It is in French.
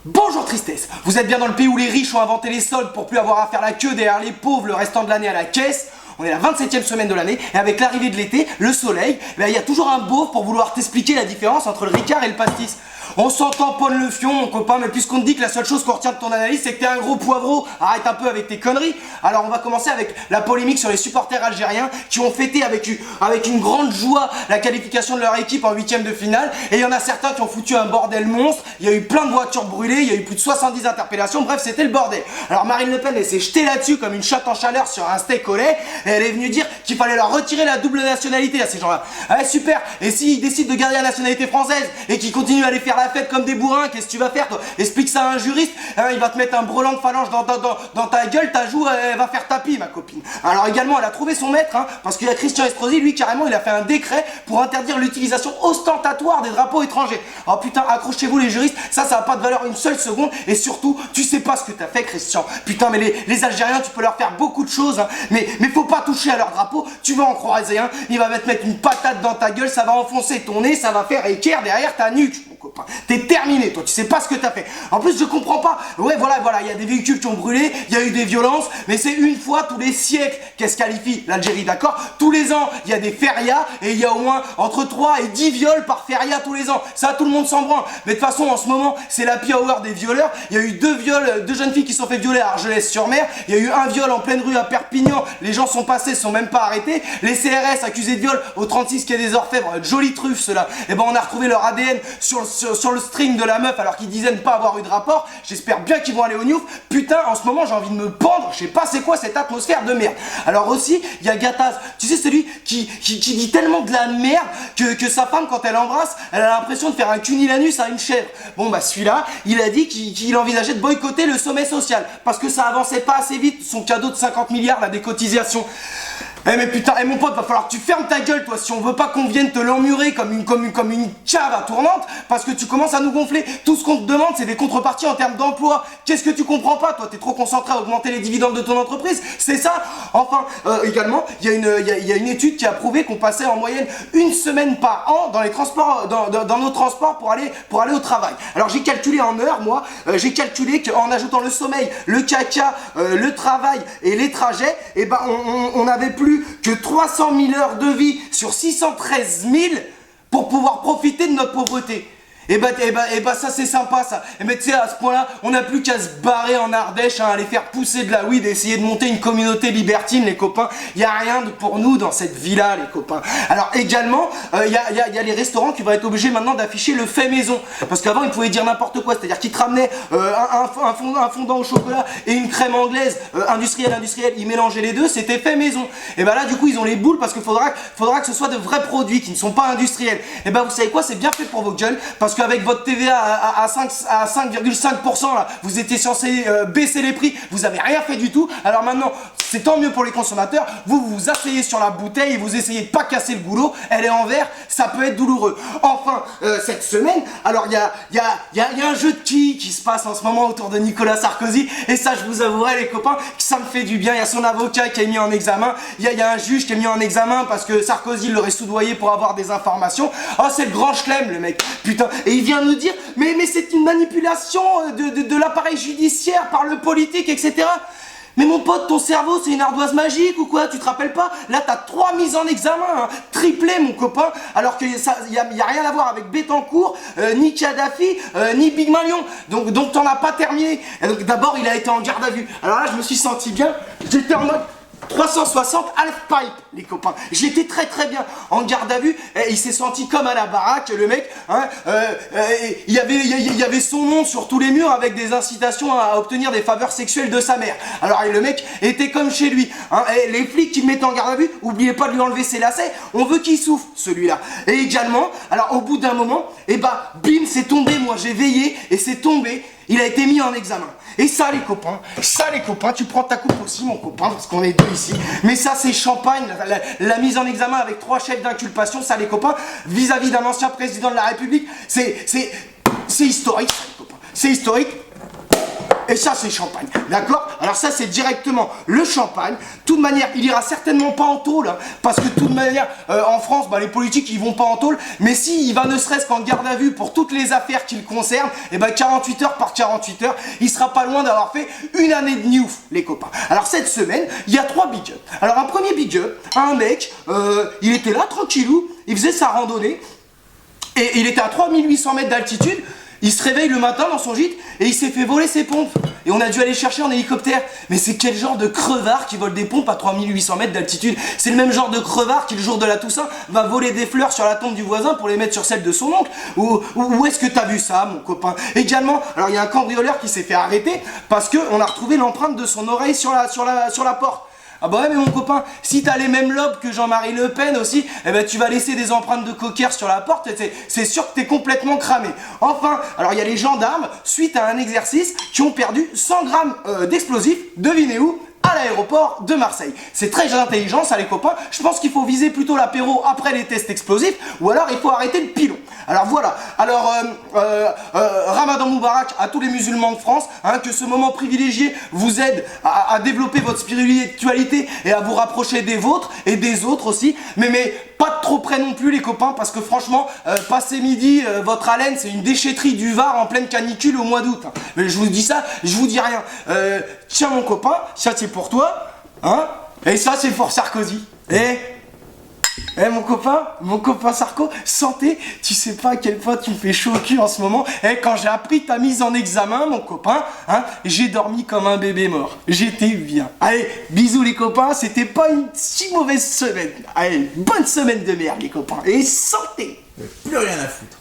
Bonjour tristesse, vous êtes bien dans le pays où les riches ont inventé les soldes pour plus avoir à faire la queue derrière les pauvres le restant de l'année à la caisse. On est la 27e semaine de l'année et avec l'arrivée de l'été, le soleil, il y a toujours un beauf pour vouloir t'expliquer la différence entre le Ricard et le pastis. On s'en-tamponne le fion mon copain, mais puisqu'on te dit que la seule chose qu'on retient de ton analyse c'est que t'es un gros poivreau, arrête un peu avec tes conneries. Alors on va commencer avec la polémique sur les supporters algériens qui ont fêté avec une grande joie la qualification de leur équipe en 8e de finale. Et il y en a certains qui ont foutu un bordel monstre, il y a eu plein de voitures brûlées, il y a eu plus de 70 interpellations, bref c'était le bordel. Alors Marine Le Pen elle s'est jetée là-dessus comme une chatte en chaleur sur un steak au lait, et elle est venue dire qu'il fallait leur retirer la double nationalité à ces gens-là. Ouais super, et s'ils décident de garder la nationalité française et qu'ils continuent à aller faire la fête comme des bourrins, qu'est-ce que tu vas faire toi? Explique ça à un juriste, hein, il va te mettre un brelan de phalange dans ta gueule, ta joue elle va faire tapis ma copine. Alors également elle a trouvé son maître, hein, parce qu'il y a Christian Estrosi, lui carrément il a fait un décret pour interdire l'utilisation ostentatoire des drapeaux étrangers. Oh putain, accrochez-vous les juristes, ça a pas de valeur une seule seconde, et surtout tu sais pas ce que t'as fait Christian. Putain mais les Algériens tu peux leur faire beaucoup de choses, hein, mais faut pas toucher à leur drapeau, tu vas en croiser un, il va te mettre une patate dans ta gueule, ça va enfoncer ton nez, ça va faire équerre derrière ta nuque mon copain. T'es terminé toi, tu sais pas ce que t'as fait. En plus je comprends pas, ouais voilà, il y a des véhicules qui ont brûlé, il y a eu des violences, mais c'est une fois tous les siècles qu'est-ce qualifie l'Algérie, d'accord? Tous les ans il y a des férias et il y a au moins entre 3 et 10 viols par feria tous les ans. Ça tout le monde s'en branle, mais de toute façon en ce moment c'est la hour des violeurs. Il y a eu deux jeunes filles qui se sont fait violer à Argelès-sur-Mer, il y a eu un viol en pleine rue à Perpignan, les gens sont passés, sont même pas arrêtés. Les CRS accusés de viol au 36 quai des Orfèvres, jolie truffe ceux-là, et ben on a retrouvé leur ADN sur le string de la meuf alors qu'ils disaient ne pas avoir eu de rapport. J'espère bien qu'ils vont aller au Niouf. Putain en ce moment j'ai envie de me pendre, je sais pas c'est quoi cette atmosphère de merde. Alors aussi il y a Gattaz, tu sais celui qui dit tellement de la merde que sa femme quand elle embrasse elle a l'impression de faire un cunilanus à une chèvre. Bon bah celui-là il a dit qu'il envisageait de boycotter le sommet social parce que ça avançait pas assez vite son cadeau de 50 milliards la décotisation. Eh mais putain, mon pote, va falloir que tu fermes ta gueule toi si on veut pas qu'on vienne te l'emmurer comme une cave à tournante, parce que tu commences à nous gonfler. Tout ce qu'on te demande c'est des contreparties en termes d'emploi. Qu'est-ce que tu comprends pas toi? T'es trop concentré à augmenter les dividendes de ton entreprise, c'est ça? Enfin, également, il y a une étude qui a prouvé qu'on passait en moyenne une semaine par an dans les transports, dans nos transports pour aller au travail. Alors j'ai calculé en heures, moi, j'ai calculé qu'en ajoutant le sommeil, le caca, le travail et les trajets, et ben on avait plus que 300 000 heures de vie sur 613 000 pour pouvoir profiter de notre pauvreté. Et bah ça c'est sympa ça. Et mais tu sais à ce point là on n'a plus qu'à se barrer en Ardèche, hein, aller faire pousser de la weed et essayer de monter une communauté libertine les copains. Y a rien pour nous dans cette villa les copains. Alors également y a les restaurants qui vont être obligés maintenant d'afficher le fait maison. Parce qu'avant ils pouvaient dire n'importe quoi, c'est-à-dire qu'ils te ramenaient un fondant au chocolat et une crème anglaise industrielle, ils mélangeaient les deux, c'était fait maison. Et bah là du coup ils ont les boules parce qu'il faudra que ce soit de vrais produits qui ne sont pas industriels. Et bah vous savez quoi, c'est bien fait pour vos gueules parce qu'avec votre TVA à 5,5% là, vous étiez censé baisser les prix, vous avez rien fait du tout. Alors maintenant, c'est tant mieux pour les consommateurs, vous vous asseyez sur la bouteille et vous essayez de pas casser le goulot, elle est en verre, ça peut être douloureux. Enfin, cette semaine, alors il y a un jeu de qui se passe en ce moment autour de Nicolas Sarkozy, et ça je vous avouerai les copains que ça me fait du bien. Il y a son avocat qui est mis en examen, il y a un juge qui est mis en examen parce que Sarkozy l'aurait soudoyé pour avoir des informations. Oh c'est le grand chelem le mec, putain. Et il vient nous dire, mais c'est une manipulation de l'appareil judiciaire par le politique, etc. Mais mon pote, ton cerveau, c'est une ardoise magique ou quoi? Tu te rappelles pas? Là, t'as 3 mises en examen, hein, triplé, mon copain, alors que ça, y a rien à voir avec Bettencourt, ni Kadhafi, ni Big Malion. Donc t'en as pas terminé. D'abord, il a été en garde à vue. Alors là, je me suis senti bien. J'étais en mode 360 half-pipe, les copains. J'étais très très bien en garde à vue. Et il s'est senti comme à la baraque, le mec. Hein, il y avait son nom sur tous les murs avec des incitations à obtenir des faveurs sexuelles de sa mère. Alors le mec était comme chez lui. Hein, et les flics qui le mettaient en garde à vue, oubliez pas de lui enlever ses lacets. On veut qu'il souffle, celui-là. Et également, alors au bout d'un moment, et bah bim, c'est tombé. Moi j'ai veillé et c'est tombé. Il a été mis en examen. Et ça les copains, tu prends ta coupe aussi mon copain, parce qu'on est deux ici. Mais ça c'est champagne, la mise en examen avec 3 chefs d'inculpation, ça les copains, vis-à-vis d'un ancien président de la République, c'est historique ça les copains. C'est historique. Et ça, c'est champagne, d'accord? Alors ça, c'est directement le champagne. De toute manière, il ira certainement pas en tôle, hein, parce que de toute manière, en France, bah, les politiques, ils vont pas en tôle. Mais si il va ne serait-ce qu'en garde à vue pour toutes les affaires qui le concernent, et ben 48 heures par 48 heures, il sera pas loin d'avoir fait une année de newf, les copains. Alors cette semaine, il y a 3 big ups. Alors un premier big up à un mec, il était là, tranquillou, il faisait sa randonnée, et il était à 3800 mètres d'altitude. Il se réveille le matin dans son gîte et il s'est fait voler ses pompes. Et on a dû aller chercher en hélicoptère. Mais c'est quel genre de crevard qui vole des pompes à 3800 mètres d'altitude? C'est le même genre de crevard qui, le jour de la Toussaint, va voler des fleurs sur la tombe du voisin pour les mettre sur celle de son oncle. Où est-ce que t'as vu ça, mon copain? Également, alors il y a un cambrioleur qui s'est fait arrêter parce qu'on a retrouvé l'empreinte de son oreille sur la porte. Ah bah ouais, mais mon copain, si t'as les mêmes lobes que Jean-Marie Le Pen aussi, eh ben tu vas laisser des empreintes de cocker sur la porte, c'est sûr que t'es complètement cramé. Enfin, alors il y a les gendarmes, suite à un exercice, qui ont perdu 100 grammes d'explosifs, devinez où? À l'aéroport de Marseille. C'est très intelligent ça les copains, je pense qu'il faut viser plutôt l'apéro après les tests explosifs, ou alors il faut arrêter le pilon. Alors voilà, alors Ramadan Moubarak à tous les musulmans de France, hein, que ce moment privilégié vous aide à développer votre spiritualité et à vous rapprocher des vôtres et des autres aussi, mais pas de trop près non plus les copains, parce que franchement, passé midi, votre haleine c'est une déchetterie du Var en pleine canicule au mois d'août. Hein. Mais je vous dis ça, je vous dis rien. Tiens mon copain, ça c'est pour toi, hein, et ça c'est pour Sarkozy. Mon copain Sarko, santé, tu sais pas à quel point tu me fais chaud au cul en ce moment. Quand j'ai appris ta mise en examen, mon copain, hein, j'ai dormi comme un bébé mort. J'étais bien. Allez, bisous les copains, c'était pas une si mauvaise semaine. Allez, bonne semaine de merde les copains, et santé. Plus rien à foutre.